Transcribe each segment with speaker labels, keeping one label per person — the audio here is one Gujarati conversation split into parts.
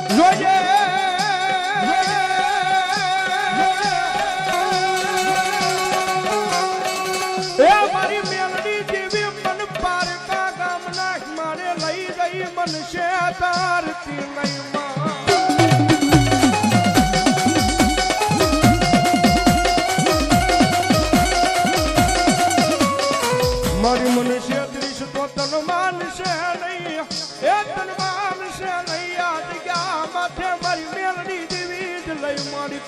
Speaker 1: જોઈએ એ મારી મેલડી જેવી મન પારકા ગામના મારે લઈ ગઈ મનશે તારતી નહીં મારી મનુષ્ય ત્રીસ તો તન માનશે નહીં એ તન માનશે નહીં આ જગ્યા માથે મારી મેલડી દેવી જ લઈ મારી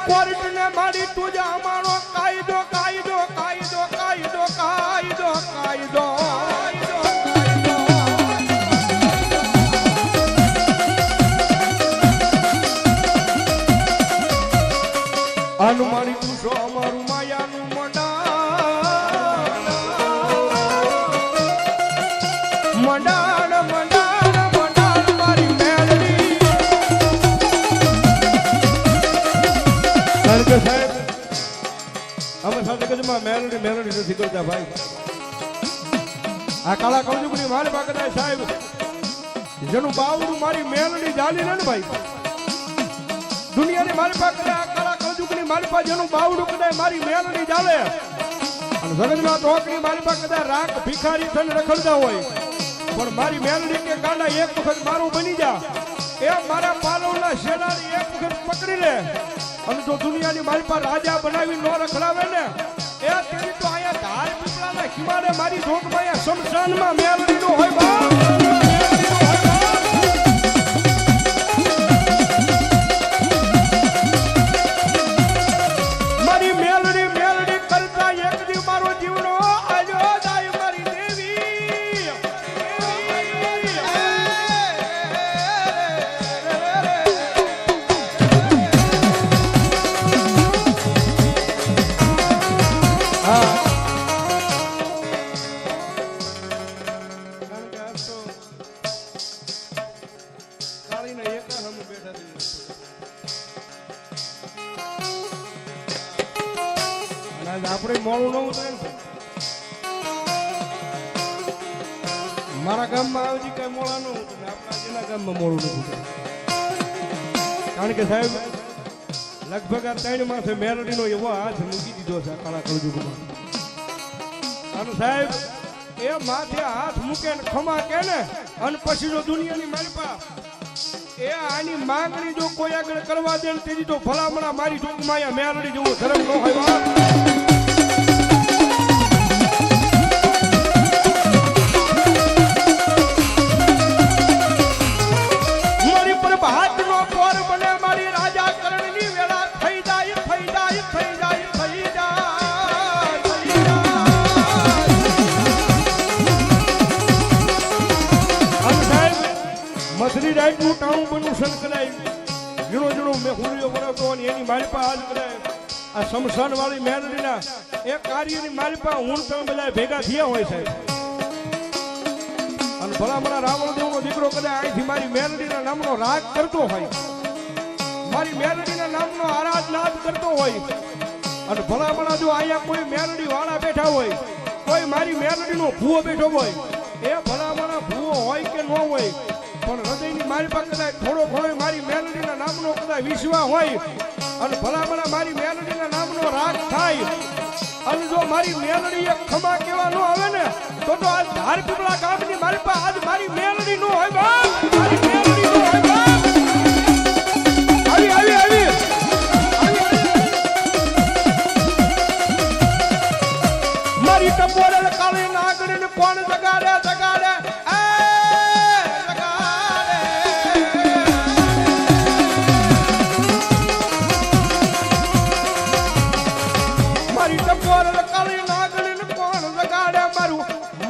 Speaker 1: કોર્ટ ને મારી તુજા મારો કાયદો કાયદો કાયદો કાયદો કાયદો કાયદો આનું મારી તુસો અમારું માયાનું મંડાણ મંડાણ મંડાણ મારી મેલડી સાહેબ અમે સાથે કજમાં મેલડી નથી કરતા ભાઈ આ કાળા કળજુગની મારી બાગડા સાહેબ જેનું બાવડું મારી મેલડી જાલી ને ભાઈ દુનિયાની મારી પાસે આ કાળા કળજુગની મારી પાસે જેનું બાવડું કદાય મારી મેલડી જાલે અને જગતમાં ટોકની મારી પાસે કદાય રાખ ભિખારી થઈને રખડતા હોય પણ મારી મેલડી કે ગાંડા એક વખત મારું બની જા એ મારા પાલવના શેડાની એક વખત પકડી લે અને જો દુનિયાની મારી પાસે રાજા બનાવી નો રખડાવે ને એ તેની તો અહીંયા ધાર પીપળાના કિમાડે મારી જોગમાં અહીંયા શમશાનમાં મેલડીનો હોય બાપ મારી મેલડી મેલડી કરતા એક દી મારો જીવનો આજો જાય મારી દેવી આપણે મોડું ન ઉતરે મારા ગામમાં આવજી કઈ મોડા ન ઉતરે આપણા જેના ગામમાં મોડું ન ઉતરે કારણ કે સાહેબ લગભગ આ 3 માસે મેલડીનો એવો હાથ મૂકી દીધો છે કાળા કળજુગમાં અને સાહેબ એ માથે હાથ મૂકે ને ખમા કે ને અને પછી જો દુનિયાની મારી પાસે એ આની માંગણી જો કોઈ આગળ કરવા દે ને તેની તો ભલામણા મારી જોગમાં મેલડી જેવો ધર્મ ન હોય મથરી રાઈટનું ટાણું બનવું સન કરાય ઝીણો ઝીણો મેં હુલિયો બનાવતો અને એની મારી પાસે હાલ કરાય આ શમશાન વાળી મેલડીના એ કાર્યની મારી પાસે હું તમે બધા ભેગા થયા હોય સાહેબ અને ભલામણા રાવણદેવનો દીકરો કદાચ અહીંથી મારી મેલડીના નામનો રાગ કરતો હોય મારી મેલડીના નામનો આરાધનાદ કરતો હોય અને ભલામણા જો અહીંયા કોઈ મેલડી વાળા બેઠા હોય કોઈ મારી મેલડીનો ભૂવો બેઠો હોય એ ભલામણા ભૂવો હોય કે ન હોય પણ હૃદયની મારી પાસે કદાચ થોડો ઘણો મારી મેલડીના નામનો કદાચ વિશ્વાસ હોય અને ભલામણા મારી મેલડીના નામનો રાગ થાય અને જો મારી મેલડી એક ખમા કેવા ન આવે ને તો આ ધાર પીપળા ગામની મારી પાસે આજ મારી મેલડી નો હોય મારી મેલડી નો હોય આવી આવી મારી ટપોરેલ કાળી નાગણીને કોણ જગાડે જગાડે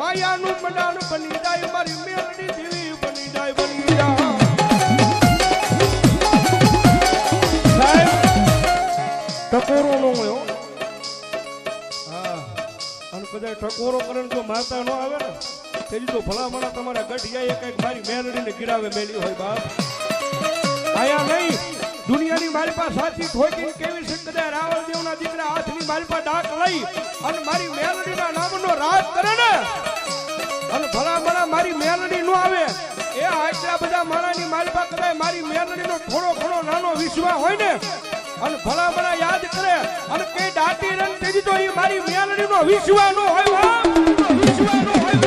Speaker 1: માયાનું મંડાણ બની જાય મારી મેલડી દેવી બની જાય બની જાય સાહેબ ટકોરો નો હોય કદાચ ટકોરો કરીને જો મારતા ન આવે ને તેની તો ભલામણા તમારા ગઢિયાએ કંઈક મારી મેલડીને ગીરાવે મેલી હોય બાપ. આયા નહીં દુનિયાની મારી પાસે સાચી ઠોકીને કેવી છે કદાચ રાવણદેવના દીકરા હાથની મારી પાસે ડાક લઈ અને મારી મેલડીના નામનો રાજ કરે ને અને ભલામણા મારી મેલડી ન આવે એ આટલા બધા માણાની મારી પાસે કદાચ મારી મેલડીનો થોડો ઘણો નાનો વિશ્વાસ હોય ને અને ભલામણા યાદ કરે અને કઈ દાટી રંગ તેજી તો એ મારી મેલડીનો વિશ્વાસ ન હોય વિશ્વાસ ન હોય.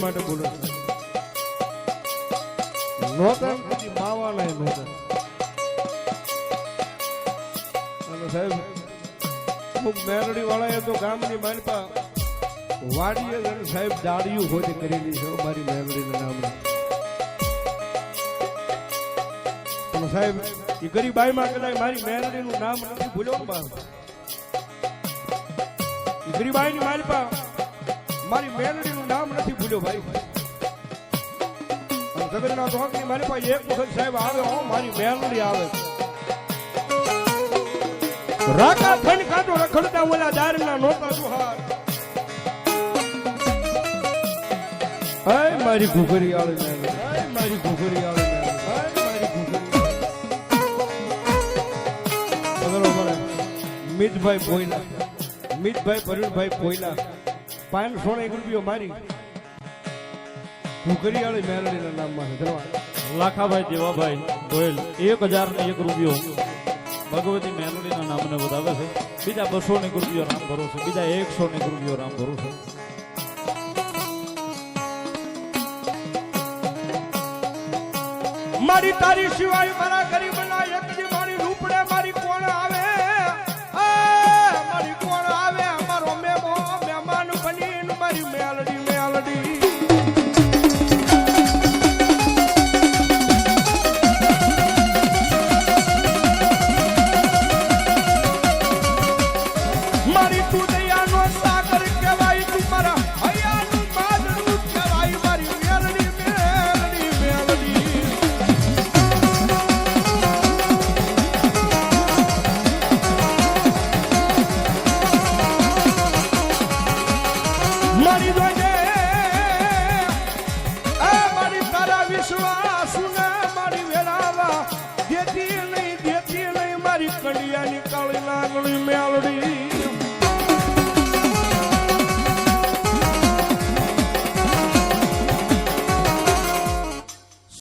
Speaker 1: માટે બોલો નહોતા માવાના નહોતા અને સાહેબ અમુક મેરડી વાળાએ તો ગામની માલપા વાડીએ અને સાહેબ દાડિયું હોતે કરેલી છે મારી મેરડીના નામે. પણ સાહેબ એ ગરીબાઈમાં કદાચ મારી મેરડીનું નામ નથી ભૂલ્યો ને બાપ. એ ગરીબાઈની માલપા મારી મેલડીનું નામ નથી ભૂલ્યો ભાઈ. જગતના ધોકની મારી પાસે એક વખત સાહેબ આવે હો મારી મેલડી આવે રાકા થઈને કાંટો રખડતા ઓલા દારના નોતા સુહાર હાય મારી ઘુઘરી આવે મેલડી હાય મારી ઘુઘરી આવે મેલડી હાય મારી ઘુઘરી. મિતભાઈ પોઈલા મિતભાઈ પરુણભાઈ પોઈલા 500 રૂપિયો મારી ઘુઘરીયાળી મેલડીના નામમાં છે.
Speaker 2: લાખાભાઈ દેવાભાઈ ગોયલ 1001 રૂપિયો ભગવતી મેલડીના નામને વધાવે છે. બીજા 200 રૂપિયો રામ ભરો છે. બીજા 100 રૂપિયો રામ ભરો છે.
Speaker 1: મારી તારી સિવાય મારા ગરીબના એકજી મારી રૂપડે મારી કોણ આવે મારી કોણ આવે મારો મહેમાન બનીને મારી મેલડી મેલડી આંગણી મેલડી